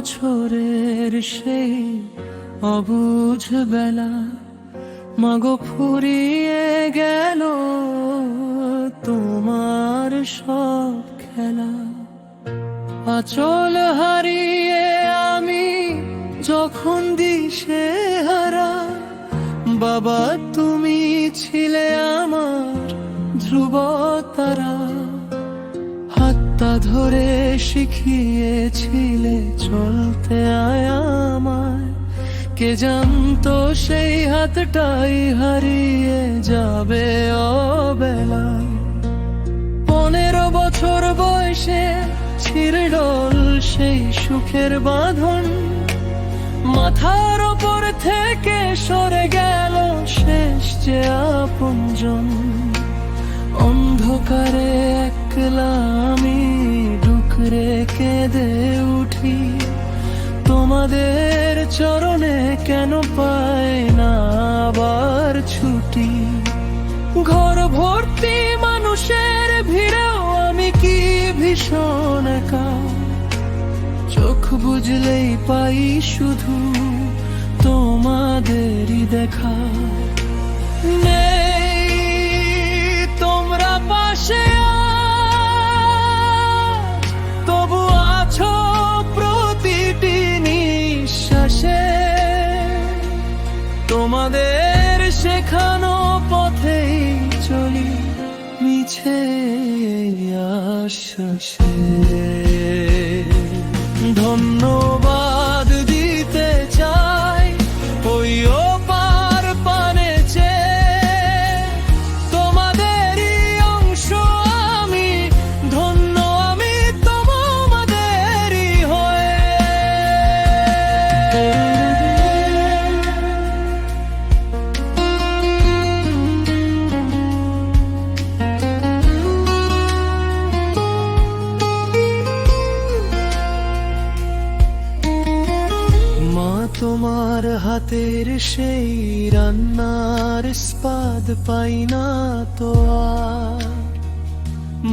বছরের সেই অবুঝ বেলা, মাগো ফুরিয়ে গেল তোমার সব খেলা। আঁচল হারিয়ে আমি যখন দিশে হারা, বাবা তুমি ছিলে আমার ধ্রুব তারা। হাতটা ধরে শিখিয়েছিলে চলতে আমায়, কে জানতো সেই হাতটাই হারিয়ে যাবে অবেলায়। 15 বছর বয়সে ছিঁড়ল সেই সুখের বাঁধন, মাথার ওপর থেকে সরে গেল শেষ যে আপনজন। অন্ধকারে একলা আমি ডুকরে কেঁদে উঠি, তোমাদের চরণে কেন পাই না আবার ছুটি। ঘর ভর্তি মানুষের ভিড়েও আমি কি ভীষণ একা, চোখ বুঝলেই পাই শুধু তোমাদেরই দেখা। নেই তোমরা পাশে আজ, তবু আছো প্রতিটি নিঃশ্বাসে। তোমাদের শেখানো পথেই চলি মিছে আশ্বাসে। ধন্যবাদ দিতে চাই ওই ওপার পানে চেয়ে, তোমাদেরই অংশ আমি, ধন্য আমি তোমাদেরই হয়ে। তোমার হাতের সেই রান্নার স্বাদ পাই না তো আর,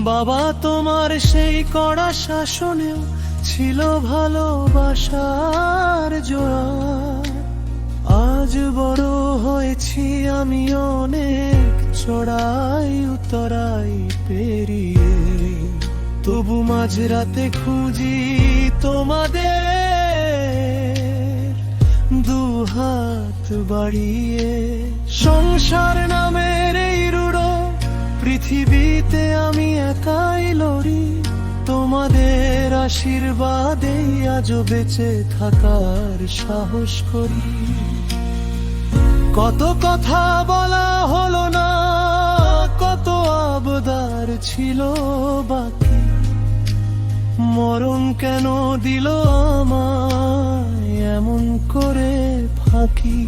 বাবা তোমার সেই কড়া শাসনেও ছিল ভালোবাসার জোয়ার। আজ বড় হয়েছি আমি অনেক চড়াই উতরাই পেরিয়ে, তবু মাঝরাতে খুঁজি তোমাদের দুহাত বাড়িয়ে। সংসার নামের এই রুড়ো পৃথিবীতে আমি একাই লড়ি, তোমাদের আশীর্বাদেই আজও বেঁচে থাকার সাহস করি। কত কথা বলা হলো না, কত আবদার ছিল বাকি, মরণ কেন দিল আমায় এমন করে ফাঁকি।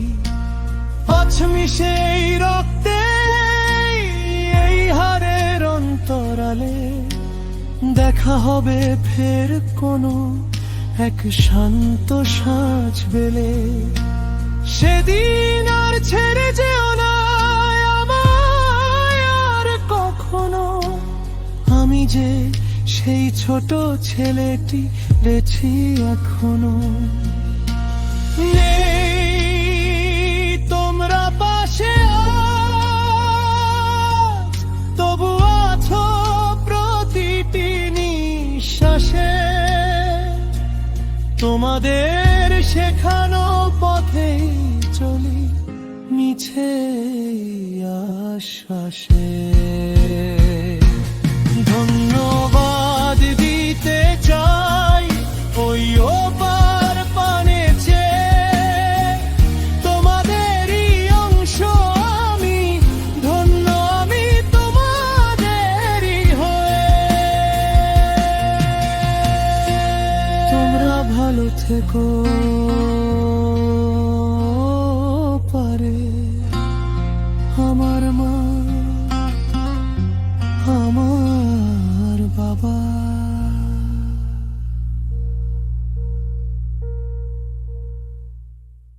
অছমি সেই রক্তে এই হাড়ের অন্তরালে, দেখা হবে ফের কোনো এক শান্ত সাঁঝ বেলে। সেদিন আর ছেড়ে যেও না আমায় আর কখনো, আমি যে সেই ছোট ছেলেটি বেঁচে এখনো। নেই তোমরা পাশে আজ, তবু আছো প্রতিটি নিঃশ্বাসে। তোমাদের শেখানো পথেই চলি মিছে আশ্বাসে। ধন্যবাদ দিতে চাই ওই ওপার পানে চেয়ে, তোমাদেরই অংশ আমি, ধন্য আমি তোমাদেরই হয়ে। তোমরা ভালো থেকো।